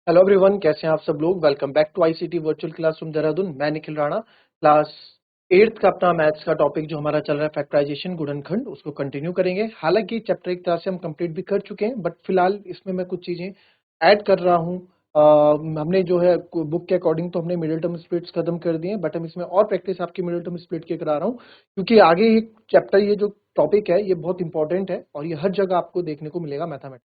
Hello everyone, कैसे हैं आप सब लोग। Welcome back to ICT virtual classroom Dehradun. मैं निखिल राणा। क्लास 8th का अपना मैथ्स का टॉपिक जो हमारा चल रहा है फैक्टराइजेशन गुणनखंड, उसको कंटिन्यू करेंगे। हालांकि चैप्टर एक तरह से हम कंप्लीट भी कर चुके हैं, बट फिलहाल इसमें मैं कुछ चीजें ऐड कर रहा हूँ। हमने जो है बुक के अकॉर्डिंग तो हमने मिडिल टर्म स्प्लिट्स खत्म कर दिए, बट हम इसमें और प्रैक्टिस आपकी मिडिल टर्म स्प्लिट के करा रहा हूँ, क्योंकि आगे ये चैप्टर, ये जो टॉपिक है, ये बहुत इंपॉर्टेंट है और ये हर जगह आपको देखने को मिलेगा मैथमेटिक्स।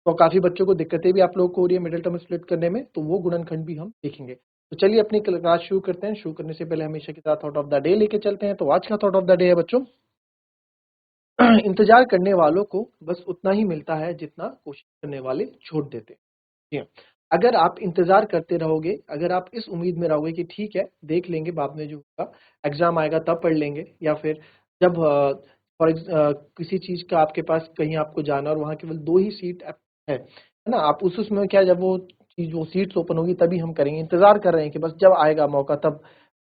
तो काफी बच्चों को दिक्कतें भी आप लोगों को हो रही है मिडिल टर्म स्प्लिट करने में, तो वो गुणनखंड भी हम देखेंगे। तो चलिए अपनी क्लास शुरू करते हैं। शुरू करने से पहले हमेशा की तरह थॉट ऑफ द डे लेके चलते हैं। तो आज का थॉट ऑफ द डे है बच्चों, इंतजार करने वालों को बस उतना ही मिलता है जितना कोशिश करने वाले छोड़ देते हैं। जी हाँ। अगर आप इंतजार करते रहोगे, अगर आप इस उम्मीद में रहोगे कि ठीक है देख लेंगे बाद में, जो होगा एग्जाम आएगा तब पढ़ लेंगे, या फिर जब फॉर किसी चीज का आपके पास कहीं आपको जाना और वहां केवल 2 ही सीट है ना, आप उस उसमें क्या, जब वो चीज वो सीट्स ओपन होगी तभी हम करेंगे, इंतजार कर रहे हैं कि बस जब आएगा मौका तब।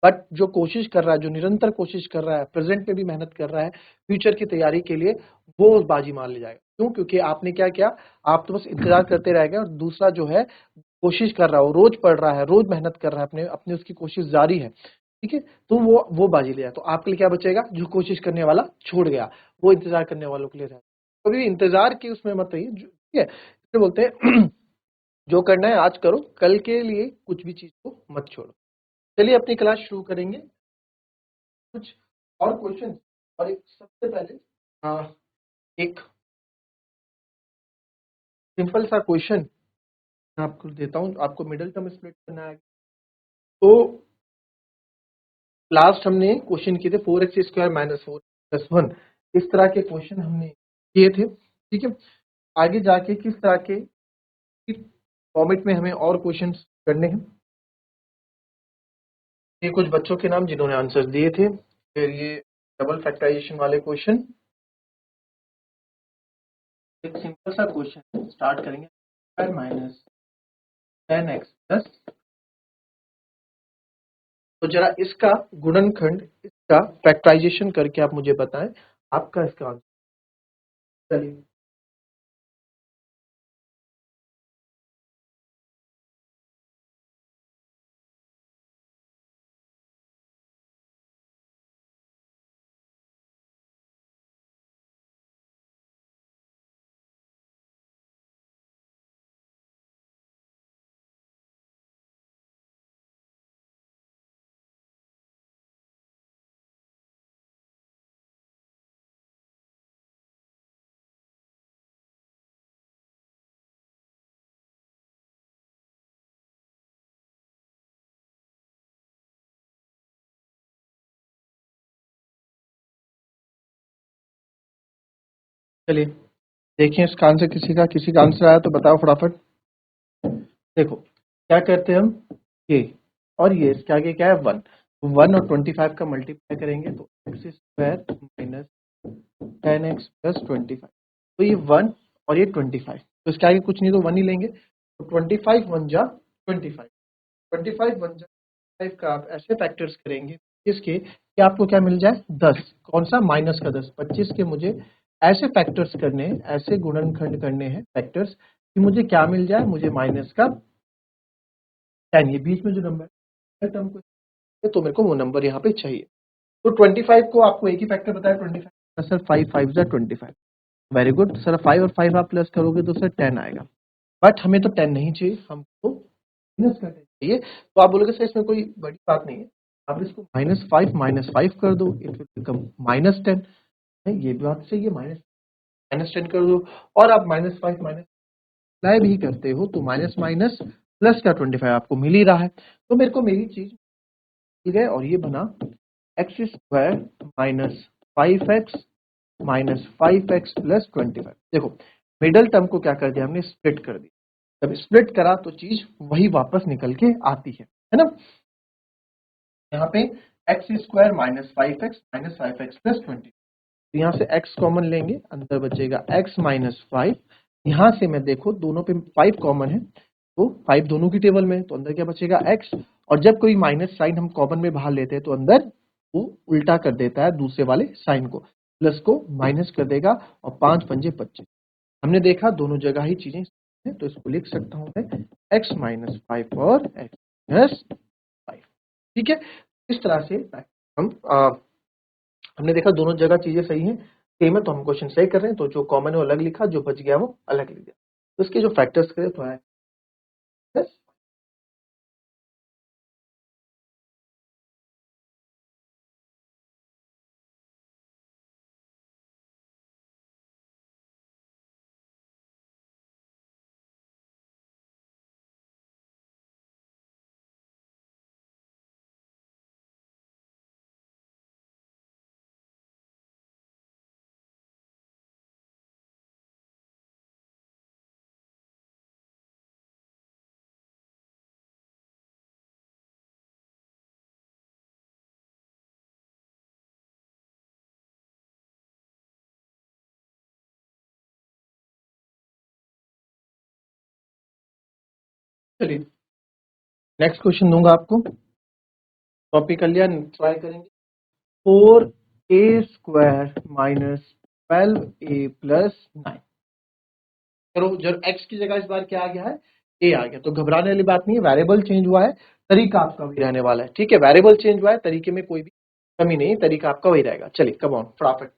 बट जो कोशिश कर रहा है, जो निरंतर कोशिश कर रहा है, प्रेजेंट में भी मेहनत कर रहा है फ्यूचर की तैयारी के लिए, वो बाजी मार ले जाएगा। क्यों? क्योंकि आपने क्या किया, आप तो बस इंतजार करते रह गए। और दूसरा जो है, कोशिश कर रहा है, वो रोज पढ़ रहा है, रोज मेहनत कर रहा है, अपने अपने उसकी कोशिश जारी है। ठीक है, तो वो बाजी ले जाए। तो आपके लिए क्या बचेगा? जो कोशिश करने वाला छोड़ गया, वो इंतजार करने वालों के लिए रहा। कभी इंतजार की उसमें मत रहिए। ठीक है, इसलिए बोलते हैं जो करना है आज करो, कल के लिए कुछ भी चीज को मत छोड़ो। चलिए अपनी क्लास शुरू करेंगे। कुछ और क्वेश्चन, और एक सबसे पहले एक सिंपल सा क्वेश्चन मैं आपको देता हूँ। आपको मिडिल टर्म स्प्लिट करना है। तो लास्ट हमने क्वेश्चन किए थे 4x² - 4+1, इस तरह के क्वेश्चन हमने किए थे। ठीक है, आगे जाके किस तरह के फॉर्मेट में हमें और क्वेश्चन करने हैं, ये कुछ बच्चों के नाम जिन्होंने आंसर दिए थे। फिर ये डबल फैक्टराइजेशन वाले क्वेश्चन, एक सिंपल सा क्वेश्चन स्टार्ट करेंगे। -10x+। तो जरा इसका गुणनखंड, इसका फैक्टराइजेशन करके आप मुझे बताएं आपका इसका आंसर। चलिए चलिए देखिए इसका आंसर, किसी का आंसर आया तो बताओ फटाफट। देखो क्या करते हैं हम, ये और ये इसके आगे क्या है, 1। 1 और 25 का मल्टीप्लाई करेंगे तो x² - 10x+25। तो ये 1 और ये 25, तो इसके आगे कुछ नहीं तो 1 ही लेंगे। तो 25 1 जा 25, 25 1 जा 5 का आप ऐसे फैक्टर्स करेंगे इसके कि आपको क्या मिल जाए, 10। कौन सा? माइनस का 10। 25 के मुझे ऐसे फैक्टर्स करने हैं, ऐसे गुणनखंड करने हैं फैक्टर्स, कि मुझे क्या मिल जाए, मुझे माइनस का 10। ये बीच में जो नंबर है टर्म को, तो मेरे को वो नंबर यहाँ पे चाहिए। तो 25 को आपको एक ही फैक्टर बताया, 25। सर 5 5 जा 25। वेरी गुड सर, 5 और 5 आप प्लस करोगे तो सर 10 आएगा। बट हमें तो 10 नहीं चाहिए, हमको माइनस का 10 चाहिए। तो आप बोलोगे सर इसमें कोई बड़ी बात नहीं है, आप इसको -5 कर दो, इट विल बिकम -10। ये बात सही है, माइनस 10 कर दो। और आप -5 माइनस अप्लाई भी करते हो तो माइनस माइनस प्लस का 25 आपको मिल ही रहा है। तो मेरे को मेरी चीज मिल गए, और ये बना x² - 5x - 5x + 25। देखो मिडल टर्म को क्या कर दिया हमने, स्प्लिट कर दिया। जब स्प्लिट करा तो चीज वही वापस निकल के आती है ना। यहाँ पे x² - 5x - 5x + 20। तो यहाँ से x कॉमन लेंगे, अंदर बचेगा x - 5। यहाँ से मैं देखो दोनों पे 5 कॉमन है, तो 5 दोनों की टेबल में, तो अंदर क्या बचेगा x। और जब कोई माइनस साइन हम कॉमन में बाहर लेते हैं तो अंदर वो उल्टा कर देता है दूसरे वाले साइन को, प्लस को माइनस कर देगा, और 5 पंजे 25। हमने देखा दोनों जगह ही चीजें है तो इसको लिख सकता हूं मैं x माइनस 5 और x माइनस 5। ठीक है, इस तरह से हम हमने देखा दोनों जगह चीजें सही हैं, सेम है, तो हम क्वेश्चन सही कर रहे हैं। तो जो कॉमन है वो अलग लिखा, जो बच गया वो अलग लिख दिया। तो इसके जो फैक्टर्स करें तो है बस। चलिए नेक्स्ट क्वेश्चन दूंगा आपको, कॉपी कर लिया, ट्राई करेंगे। 4a² minus 12a plus 9। करो, जब x की जगह इस बार क्या आ गया है, a आ गया, तो घबराने वाली बात नहीं है, वेरिएबल चेंज हुआ है, तरीका आपका वही रहने वाला है। ठीक है, वेरिएबल चेंज हुआ है, तरीके में कोई भी कमी नहीं, तरीका आपका वही रहेगा। चलिए कम ऑन फटाफट।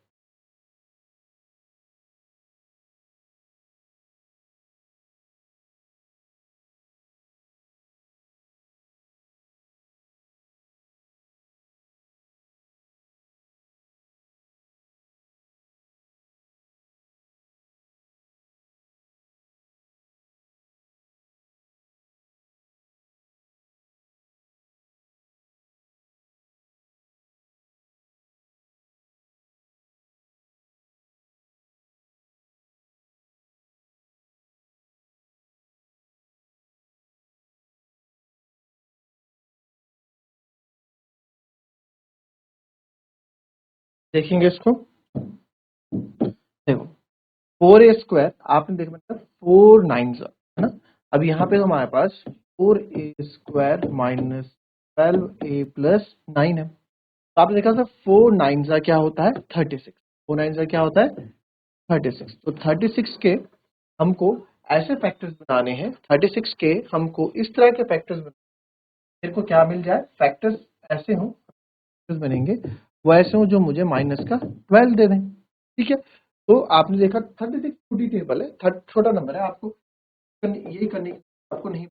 देखेंगे इसको, देखो 4a² आपने देखा मतलब 4 9 है ना। अब यहाँ पे हमारे पास 4a² माइनस 12a प्लस 9 है। तो आपने देखा था 4 9 क्या होता है 36, 4 9 क्या होता है 36। तो 36 के हमको ऐसे फैक्टर्स बनाने हैं, 36 के हमको इस तरह के फैक्टर्स बनाने, मेरे को क्या मिल जाए, फैक्टर्स ऐसे हों, फैक्टर्स बनेंगे वो ऐसे हो जो मुझे माइनस का 12 दे दें। ठीक है, तो आपने देखा 36 छोटी टेबल है, छोटा नंबर है, आपको यही करने आपको नहीं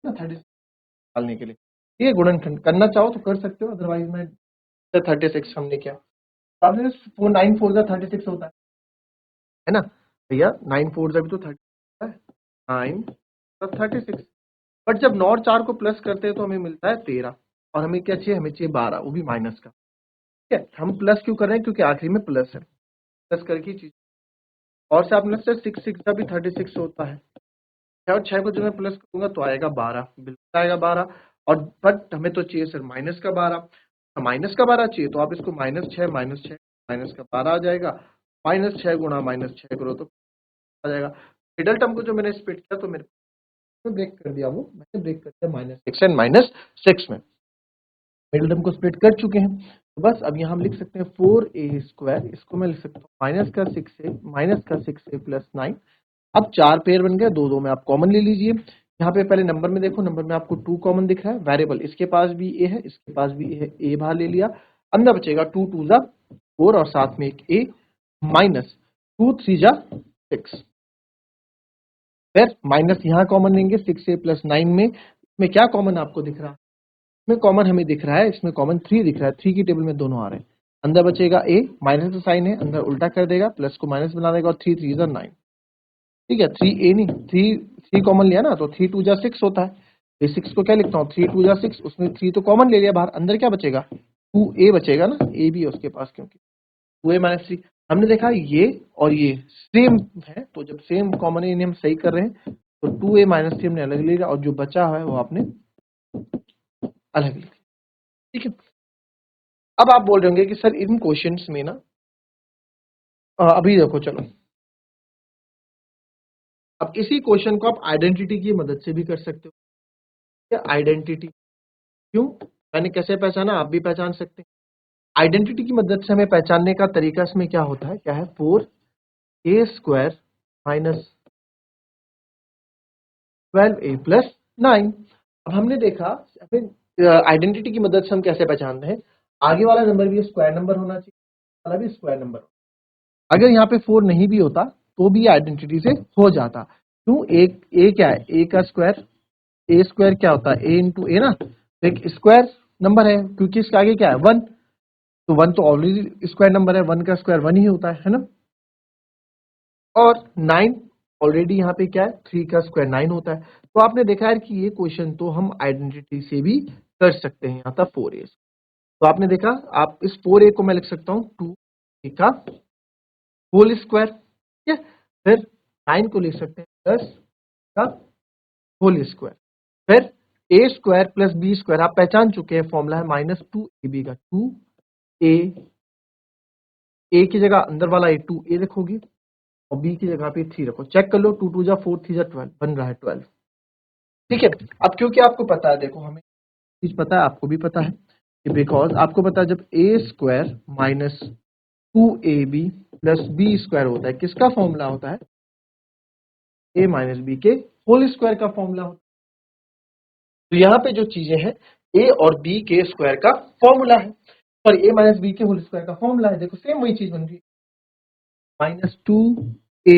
ना 36 डालने के लिए। ठीक है, गुणनखंड करना चाहो तो कर सकते हो, अदरवाइज मैं 36 हमने क्या, आपने 4 9 4 का 36 होता है ना भैया, 9 4 का भी तो 30 है, 9 प्लस 36। बट जब नॉर 4 को प्लस करते हैं तो हमें मिलता है 13, और हमें क्या चाहिए, हमें चाहिए 12, वो भी माइनस का। ठीक है, हम प्लस क्यों कर रहे हैं, क्योंकि आखिरी में प्लस है, प्लस करके चीज। और से आपने से 6 6 का भी 36 होता है, 6 और 6 को जब मैं प्लस करूंगा तो आएगा 12, बिल्कुल आएगा 12। और बट हमें तो चाहिए सर माइनस का 12, माइनस का 12 चाहिए, तो आप इसको -6 -6 माइनस का 12 आ जाएगा, -6 गुणा -6 करो तो आ जाएगा। मिडल टर्म को जो मैंने स्प्लिट किया तो मेरे को ब्रेक कर दिया, वो मैंने ब्रेक कर दिया -6 एंड -6 में, मिडल टर्म को स्प्लिट कर चुके हैं। तो बस अब यहाँ हम लिख सकते हैं 4a², इसको मैं लिख सकता हूँ -6a प्लस 9। अब 4 पेयर बन गए, दो दो में आप कॉमन ले लीजिए। यहाँ पे पहले नंबर में देखो, नंबर में आपको 2 कॉमन दिख रहा है, वेरिएबल इसके पास भी ए है, इसके पास भी ए है, ए बाहर ले लिया, अंदर बचेगा 2 2 जा 4 और साथ में एक ए, माइनस 2 3 जा 6। फिर माइनस यहाँ कॉमन लेंगे 6a प्लस 9 में, इसमें क्या कॉमन आपको दिख रहा है, इसमें कॉमन हमें दिख रहा है, इसमें कॉमन 3 दिख रहा है, 3 की टेबल में दोनों आ रहे हैं। अंदर बचेगा ए, माइनस का साइन है, अंदर उल्टा कर देगा, प्लस को माइनस बना देगा, और 3 3 जा 9। ठीक है, 3a नहीं, 3 कॉमन लिया ना, तो 3 2 जा 6 होता है, ये 6 को क्या लिखता हूँ 3 2 जा 6, उसमें 3 तो कॉमन ले लिया बाहर, अंदर क्या बचेगा 2a बचेगा ना, a भी है उसके पास, क्योंकि 2a माइनस 3। हमने देखा ये और ये सेम है, तो जब सेम कॉमन है इन्हें हम सही कर रहे हैं, तो 2a माइनस 3 हमने अलग ले लिया, और जो बचा है वो आपने अलग लिया। ठीक है, अब आप बोल रहे होंगे कि सर इन क्वेश्चंस में ना अभी देखो, चलो अब इसी क्वेश्चन को आप आइडेंटिटी की मदद से भी कर सकते हो। क्या आइडेंटिटी, क्यों, मैंने कैसे पहचाना, आप भी पहचान सकते हैं। आइडेंटिटी की मदद से हमें पहचानने का तरीका इसमें क्या होता है, क्या है 4a² माइनस 12a प्लस 9। अब हमने देखा आइडेंटिटी की मदद से हम कैसे पहचानते हैं, आगे वाला नंबर भी स्क्वायर नंबर होना चाहिए, वाला भी स्क्वायर नंबर। अगर यहाँ पे 4 नहीं भी होता तो भी आइडेंटिटी से हो जाता। क्यों? एक ए क्या है, ए का स्क्वायर, ए स्क्वायर क्या होता है, ए इंटू ए ना, तो एक स्क्वायर नंबर है क्योंकि इसके आगे क्या है 1, तो 1 तो ऑलरेडी स्क्वायर नंबर है, 1 का स्क्वायर 1 ही होता है ना। और 9 ऑलरेडी यहाँ पे क्या है, 3 का स्क्वायर 9 होता है। तो आपने देखा है कि ये क्वेश्चन तो हम आइडेंटिटी से भी कर सकते हैं। यहाँ था 4a, तो आपने देखा, आप इस 4a को मैं लिख सकता हूँ 2a का होल स्क्वायर, ठीक है। फिर 9 को लिख सकते हैं 10 का होल स्क्वायर। फिर ए स्क्वायर प्लस बी स्क्वायर आप पहचान चुके हैं, फॉर्मूला है -2ab का, 2a, ए की जगह अंदर वाला ए 2a रखोगे और बी की जगह पे 3 रखो, चेक कर लो, 2 2 जा 4 3 जा 12 बन रहा है 12, ठीक है। अब क्योंकि आपको पता है, देखो हमें चीज पता है, आपको भी पता है कि बिकॉज आपको पता है जब a square minus 2ab plus B square होता है, किसका फॉर्मूला होता है, ए माइनस बी के होल स्क्वायर का फॉर्मूला होता है। तो यहाँ पे जो चीजें हैं, ए और बी के स्क्वायर का फॉर्मूला है, सॉरी ए माइनस बी के होल स्क्वायर का फॉर्मूला है। देखो सेम वही चीज बन रही है, -2ab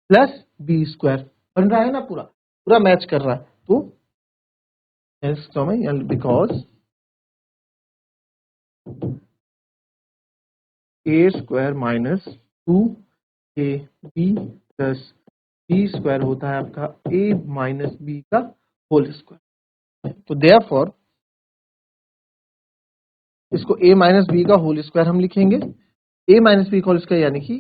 प्लस बी स्क्वायर बन रहा है ना, पूरा पूरा मैच कर रहा है। तो because A square minus 2ab plus B square होता है आपका ए माइनस बी का होल स्क्वायर। तो देयरफॉर इसको ए माइनस बी का होल स्क्वायर हम लिखेंगे, ए माइनस बी का होल स्क्वायर यानी कि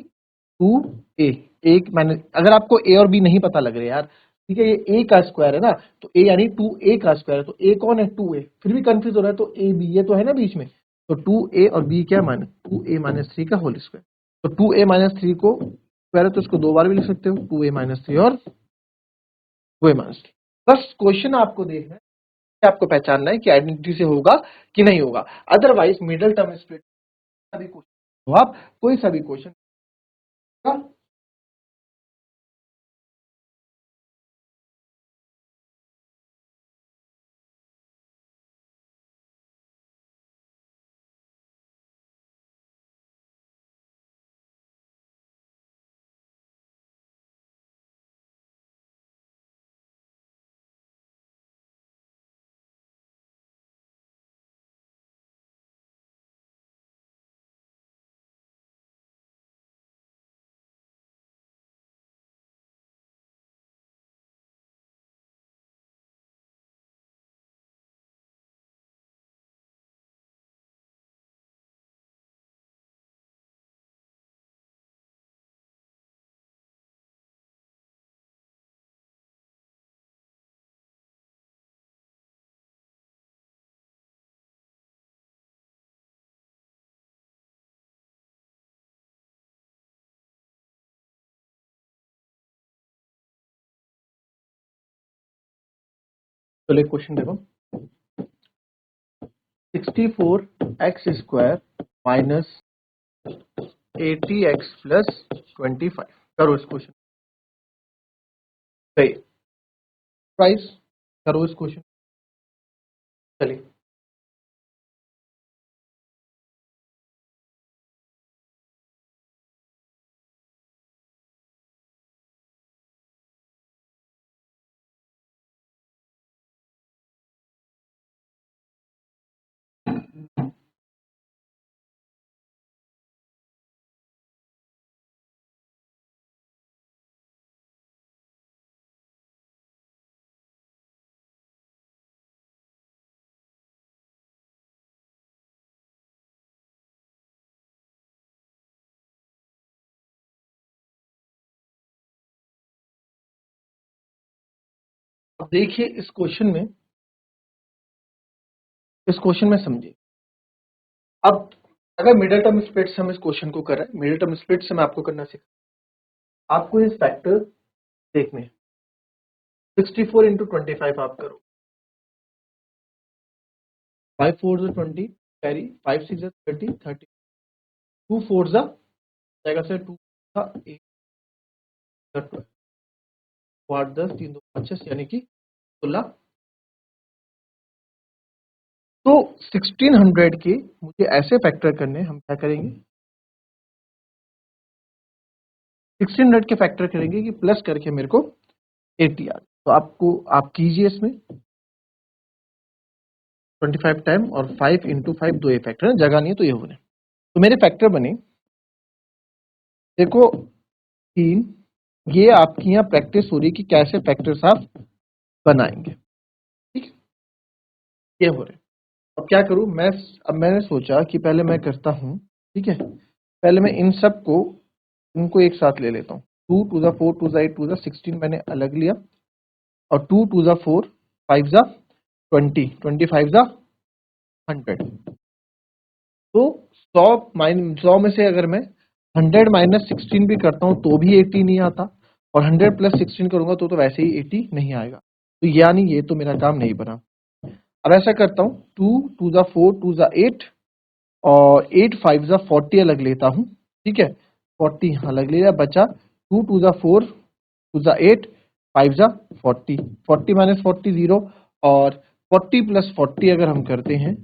2a, एक माइनस, अगर आपको ए और बी नहीं पता लग रहा है यार, ठीक है, ये ए का स्क्वायर है ना, तो ए यानी 2a का स्क्वायर है, तो ए कौन है 2a, फिर भी कंफ्यूज हो रहा है, तो ए बी ये तो है ना बीच में, तो 2a और बी क्या माइनस 2a माइनस 3 का होल स्क्वायर। तो 2a माइनस 3 को स्क्वायर है तो इसको दो बार भी लिख सकते हो, 2a माइनस 3 और 2a माइनस 3। बस क्वेश्चन आपको देखना है, आपको पहचानना है कि आइडेंटिटी से होगा कि नहीं होगा, अदरवाइज मिडिल टर्म स्प्लिट सभी क्वेश्चन, तो आप कोई सा भी क्वेश्चन का। चलिए क्वेश्चन देखो, 64x square minus 80x plus 25, करो इस क्वेश्चन, सही प्राइस, करो इस क्वेश्चन। चलिए अब देखिए इस क्वेश्चन में समझिए। अब अगर मिडिल टर्म स्प्लिट से हम इस क्वेश्चन को कर रहे हैं, मिडिल टर्म स्प्लिट से मैं आपको करना सीखा, आपको ये फैक्टर देखने हैं। 64 इंटू 25 आप करो, 5 4 जो 20 कैरी, 5 6 जो 30 30, 2 4 जा जाएगा सर 2 का 8 12, 8 10 3 2 5 6 यानी कि 16। तो 1600 के मुझे ऐसे फैक्टर करने, हम क्या करेंगे 1600 के फैक्टर करेंगे कि प्लस करके मेरे को 80 आ जाए। तो आपको आप कीजिए इसमें 25 टाइम और 5 इंटू 5 दो ये फैक्टर है, जगह नहीं है तो ये होने। तो मेरे फैक्टर बने, देखो 3, ये आपकी यहाँ प्रैक्टिस हो रही कि कैसे फैक्टर्स आप बनाएंगे, ठीक है, ये हो रहे। अब क्या करूं मैं, अब मैंने सोचा कि पहले मैं करता हूं, ठीक है, पहले मैं इन सब को, इनको एक साथ ले लेता हूं। 2 to the 4 to the 8 to the 16 मैंने अलग लिया, और 2 टू द 4 5 ज़ा 20 25 ज़ा 100। तो 100 में से अगर मैं 100 माइनस 16 भी करता हूं तो भी 80 नहीं आता, और 100 प्लस 16 करूंगा तो वैसे ही 80 नहीं आएगा। तो यानी ये तो मेरा काम नहीं बना। अब ऐसा करता हूं 2 टू द 4 टू द 8 और 8 5 ज़ा 40 अलग लेता हूं, ठीक है, 40 यहाँ अलग लिया, बचा 2 टू द 4 टू द 8 5 ज़ा 40, 40 माइनस 40 0, और 40 प्लस 40 अगर हम करते हैं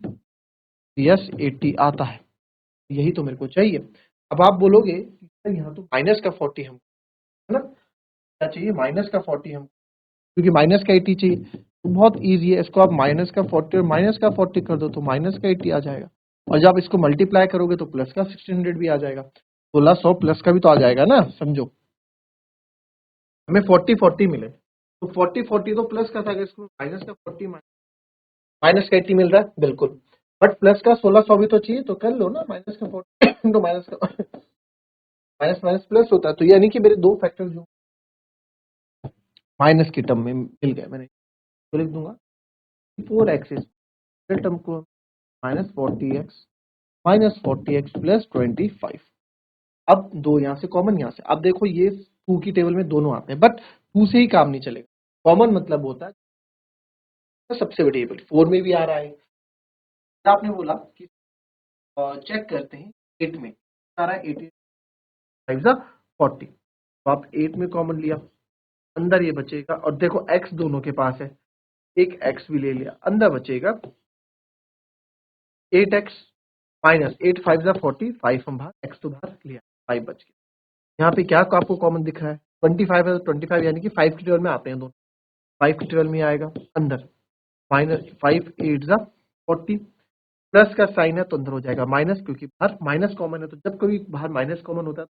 यस 80 आता है। यही तो मेरे को चाहिए। अब आप बोलोगे यहाँ तो माइनस का 40 हम, है ना, क्या चाहिए माइनस का 40 हम, क्योंकि माइनस का 80 चाहिए। तो बहुत इजी है, इसको आप माइनस का 40 और माइनस का 40 कर दो तो माइनस का 80 आ जाएगा, और जब आप इसको मल्टीप्लाई करोगे तो प्लस का 1600 भी आ जाएगा। 1600 प्लस का भी तो आ जाएगा ना, समझो हमें 40 40 मिले, तो 40 40 तो प्लस का था, अगर इसको माइनस का 40 माइनस का 80 मिल रहा है बिल्कुल, बट प्लस का 1600 भी तो चाहिए, तो कर लो ना माइनस का 40 तो माइनस का माइनस माइनस प्लस होता है। तो यानी कि मेरे दो फैक्टर जो माइनस की टर्म में मिल गए, मैंने तो लिख दूंगा 4x टर्म को माइनस 40x प्लस 25। अब दो यहाँ से कॉमन, यहाँ से अब देखो ये 2 की टेबल में दोनों आते हैं, बट 2 से ही काम नहीं चलेगा, कॉमन मतलब होता है सबसे बड़ी टेबल 4 में भी आ रहा है। आपने बोला कि चेक करते हैं 8 में आ रहा है, 8 5 ज़ा 40, तो आप 8 में कॉमन लिया, अंदर ये बचेगा, और देखो x दोनों के पास है, एक x भी ले लिया, अंदर बचेगा 8x माइनस 8 5 ज़ा 40, 5 हम बाहर, x तो बाहर लिया, 5 बच गया। यहाँ पे क्या आपको कॉमन दिख रहा है 25 है, तो 25 यानी कि 5 की टेबल में आते हैं दोनों, 5 की टेबल में आएगा अंदर, माइनस 5 8 ज़ा 40, प्लस का साइन है तो अंदर हो जाएगा माइनस, क्योंकि बाहर माइनस कॉमन है, तो जब कभी बाहर माइनस कॉमन होता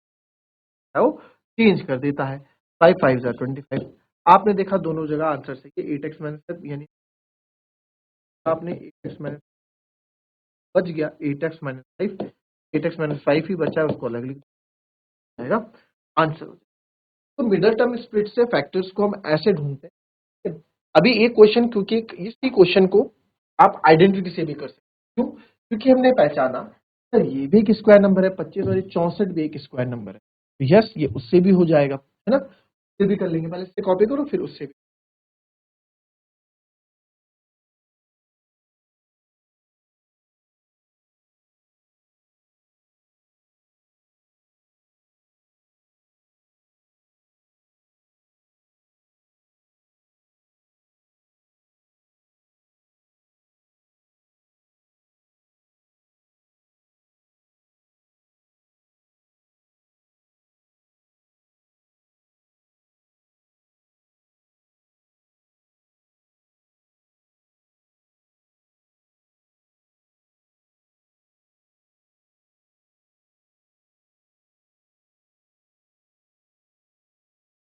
है वो चेंज कर देता है। 5 5 ज़ा 25, आपने देखा दोनों जगह आंसर सही है, 8x माइनस, यानी आपने 8x माइनस बच गया, 8x माइनस 5, 8x माइनस 5 ही बचा है, उसको अलग लिख जाएगा, आंसर हो जाएगा। तो मिडल टर्म स्प्लिट से फैक्टर्स को हम ऐसे ढूंढते हैं। अभी एक क्वेश्चन, क्योंकि इसी क्वेश्चन को आप आइडेंटिटी से भी कर सकते हैं, क्यों, क्योंकि हमने पहचाना सर ये भी एक स्क्वायर नंबर है 25 और 64 भी एक स्क्वायर नंबर है, तो यस ये उससे भी हो जाएगा, है ना, उससे भी कर लेंगे, पहले इससे कॉपी करो फिर उससे भी।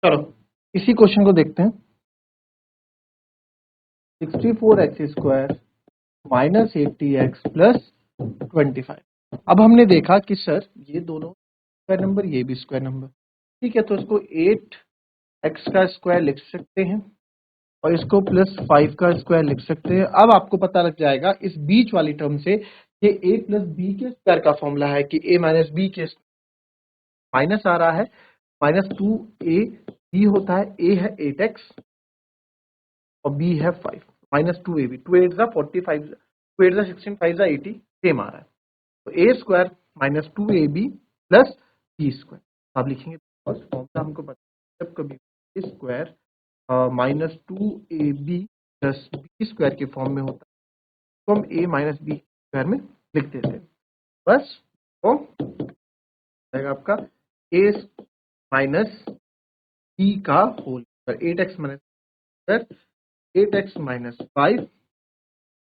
चलो इसी क्वेश्चन को देखते हैं। 64x² minus 80x plus 25। अब हमने देखा कि सर ये दोनों स्क्वायर नंबर, ये भी स्क्वायर नंबर, ठीक है, तो इसको 8x का स्क्वायर लिख सकते हैं और इसको प्लस 5 का स्क्वायर लिख सकते हैं। अब आपको पता लग जाएगा इस बीच वाली टर्म से, ये a प्लस बी के स्क्वायर का फॉर्मूला है कि a माइनस बी के, माइनस आ रहा है, माइनस 2a बी होता है, a है 8x और b है 5, माइनस 2ab, 2 8 जा 45, 2 8 जा 16, 5 जा 80, सेम आ रहा है, तो a square minus 2ab plus B square. आप लिखेंगे फॉर्मूला हमको पता है, जब कभी square -2ab plus B square के फॉर्म में होता है, तो हम a माइनस बी स्क्वायर में लिख देते हैं। बस तो जाएगा आपका a माइनस बी का whole square, 8x minus square 8x minus 5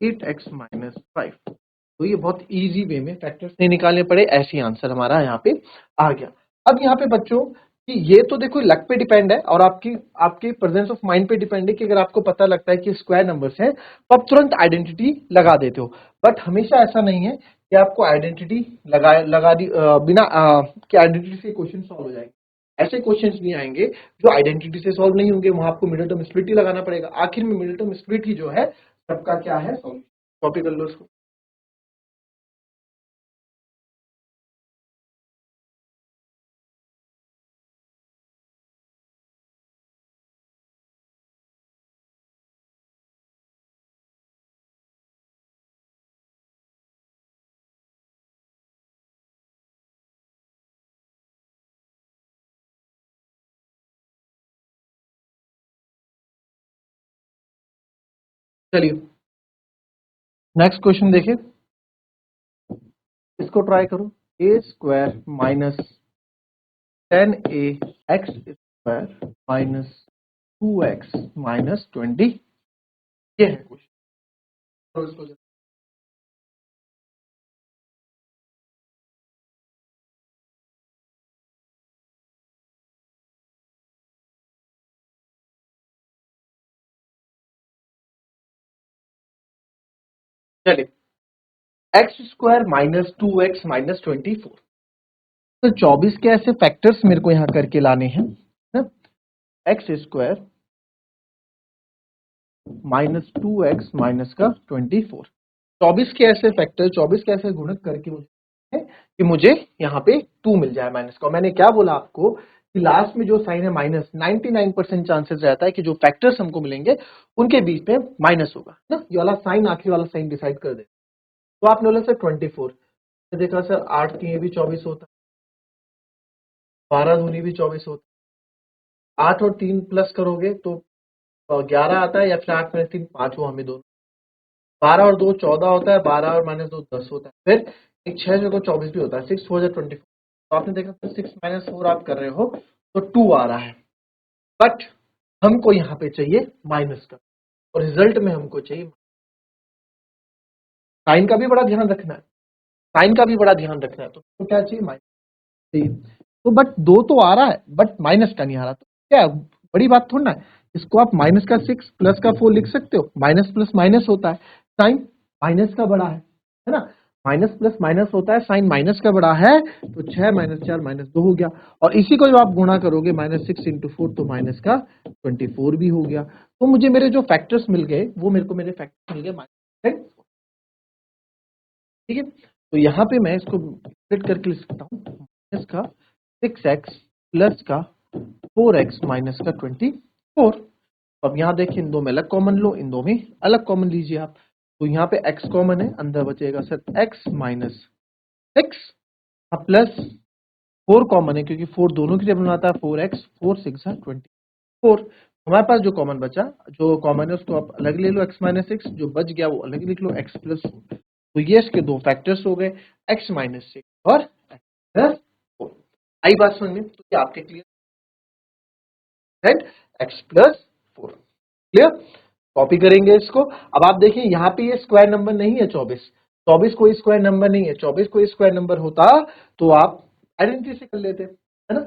8x minus 5। तो ये बहुत इजी वे में फैक्टर्स नहीं निकालने पड़े, ऐसे ही आंसर हमारा यहाँ पे आ गया। अब यहाँ पे बच्चों कि ये तो देखो लक पे डिपेंड है और आपकी आपके प्रेजेंस ऑफ माइंड पे डिपेंड है कि अगर आपको पता लगता है कि स्क्वायर नंबर्स हैं तो आप तुरंत आइडेंटिटी लगा देते हो। बट हमेशा ऐसा नहीं है कि आपको आइडेंटिटी लगा दी बिना कि आइडेंटिटी से क्वेश्चन सॉल्व हो जाएंगे। ऐसे क्वेश्चंस नहीं आएंगे जो आइडेंटिटी से सॉल्व नहीं होंगे, वहां आपको मिडिल टर्म स्प्लिट ही लगाना पड़ेगा। आखिर में मिडिल टर्म स्प्लिट ही जो है सबका क्या है सॉल्यूशन। कॉपी कर लो उसको। चलिए नेक्स्ट क्वेश्चन देखिए, इसको ट्राई करो। A square minus 10a x square minus 2x minus 20, ये है क्वेश्चन। तो इसको चलिए, x square minus 2x minus 24, तो 24 के ऐसे फैक्टर्स मेरे को यहां करके लाने हैं ना। X square minus 2x minus का 24, 24 के ऐसे फैक्टर 24 के ऐसे गुणक करके मुझे है कि मुझे यहाँ पे 2 मिल जाए माइनस का। मैंने क्या बोला आपको कि लास्ट में जो साइन है माइनस 99% चांसेस रहता है कि जो फैक्टर्स हमको मिलेंगे उनके बीच में माइनस होगा ना। ये वाला साइन आखिरी वाला साइन डिसाइड कर दे। तो आपने बोला सर 24, देखा सर 8 3 भी 24 होता, 12 दूनी भी 24 होता, 8 और 3 प्लस करोगे तो 11 आता है, या फिर 8 माइनस 3 5 हो हमें दोनों। 12 और 2 14 होता है, 12 और माइनस 2 10 होता है, फिर एक 6 जगह 24 भी होता है, 6 4 24। तो आपने देखा 6 माइनस 4 आप कर रहे हो तो 2 आ रहा है। बट हमको यहाँ पे चाहिए माइनस का, और रिजल्ट में हमको चाहिए साइन का भी बड़ा ध्यान रखना है, साइन का भी बड़ा ध्यान रखना है। तो क्या चाहिए माइनस चाहिए। तो बट 2 तो आ रहा है बट माइनस का नहीं आ रहा, तो क्या बड़ी बात थोड़ी ना है। इसको आप माइनस का 6 प्लस का 4 लिख सकते हो, माइनस प्लस माइनस होता है, साइन माइनस का बड़ा है ना। माइनस प्लस माइनस होता है, साइन माइनस का बड़ा है, तो 6 माइनस 4 माइनस 2 हो गया। और इसी को जब आप गुणा करोगे माइनस 6 इंटू 4 तो माइनस का 24 भी हो गया। तो मुझे मेरे जो फैक्टर्स मिल गए वो मेरे को मेरे फैक्टर्स मिल गए माइनस। ठीक है, तो यहाँ पे मैं इसको स्प्लिट करके लिख सकता हूँ, माइनस का 6x प्लस का 4x माइनस का 24। अब यहाँ देखिए इन दो में अलग कॉमन लो, इन दो में अलग कॉमन लीजिए आप। तो यहाँ पे x कॉमन है, अंदर बचेगा sir x minus 6 plus 4 common है क्योंकि 4 दोनों की जब बनाता है 4x 4 6 24। हमारे पास जो कॉमन बचा, जो कॉमन है उसको आप अलग ले लो, x माइनस 6, जो बच गया वो अलग लिख लो, x प्लस 4। तो ये इसके दो फैक्टर्स हो गए, x माइनस 6 और x प्लस 4। आई बात समझ में? तो ये आपके क्लियर है, x प्लस 4 क्लियर। कॉपी करेंगे इसको। अब आप देखिए यहाँ पे ये स्क्वायर नंबर नहीं है 24, 24 कोई स्क्वायर नंबर नहीं है। 24 कोई स्क्वायर नंबर होता तो आप आइडेंटिटी से कर लेते, है ना।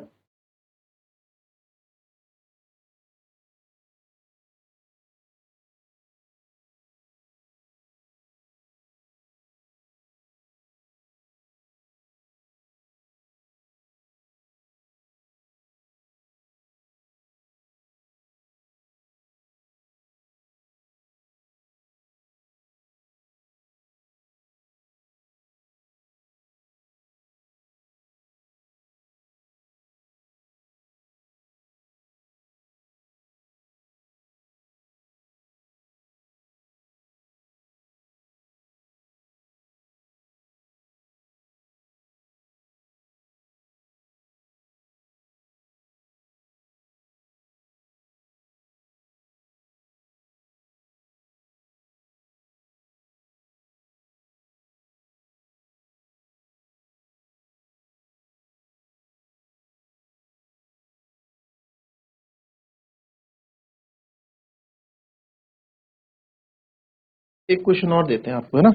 एक क्वेश्चन और देते हैं आपको, है ना,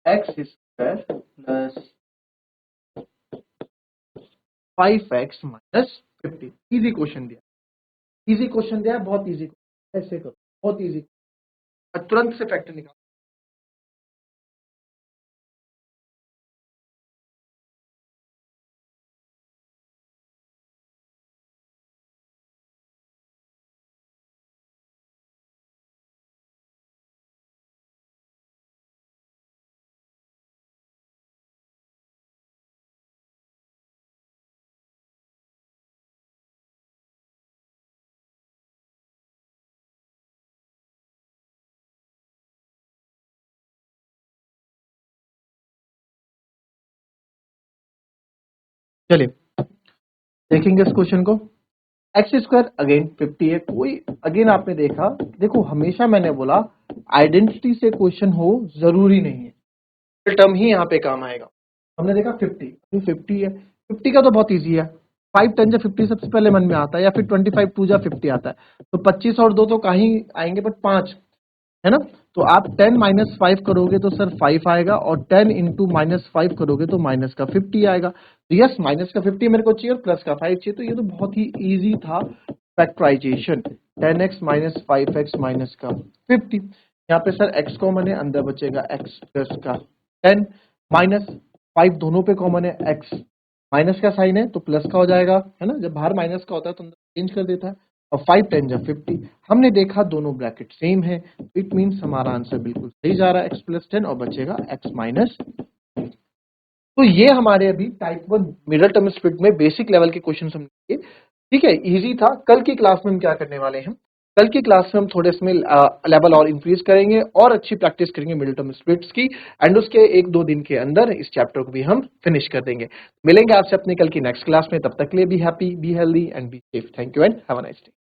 x square plus 5x minus 50। Easy question दिया, इजी क्वेश्चन दिया, बहुत इजी। ऐसे करो, बहुत इजी, तुरंत से फैक्टर निकालो। चलिए देखेंगे इस क्वेश्चन को। एक्स स्क्वायर अगेन 50 है, कोई अगेन आपने देखा, देखो हमेशा मैंने बोला आइडेंटिटी से क्वेश्चन हो जरूरी नहीं है, टर्म ही यहाँ पे काम आएगा। हमने देखा 50 है, 50 का तो बहुत इजी है, 5 10 जा 50 सबसे पहले मन में आता है, या फिर 25 2 जा 50 आता है, तो 25 और 2 तो कहीं आएंगे, बट 5 है ना। तो आप 10 माइनस 5 करोगे तो सर 5 आएगा, और 10 इंटू माइनस 5 करोगे तो माइनस का 50 आएगा। तो यस, माइनस का 50 मेरे को चाहिए और प्लस का 5 चाहिए, तो ये तो बहुत ही इजी था factorization. 10x minus 5x minus का 50, यहाँ पे सर x कॉमन है, अंदर बचेगा x प्लस का 10 माइनस 5, दोनों पे कॉमन है, x माइनस का साइन है तो प्लस का हो जाएगा, है ना, जब बाहर माइनस का होता है तो अंदर चेंज कर देता है, और 5 10 जा 50। हमने देखा दोनों ब्रैकेट सेम है, इट मीन्स हमारा आंसर बिल्कुल सही जा रहा है, x प्लस 10 और बचेगा x माइनस। तो ये हमारे अभी टाइप 1 मिडल टर्म स्प्लिट में बेसिक लेवल के क्वेश्चन हमने किए, ठीक है, इजी था। कल की क्लास में हम क्या करने वाले हैं, कल की क्लास में हम थोड़े इसमें लेवल और इंक्रीज करेंगे और अच्छी प्रैक्टिस करेंगे मिडल टर्म स्प्लिट्स की, एंड उसके 1-2 दिन के अंदर इस चैप्टर को भी हम फिनिश कर देंगे। मिलेंगे आपसे अपने कल की नेक्स्ट क्लास में, तब तक के लिए be happy, be healthy and be safe. Thank you and have a nice day.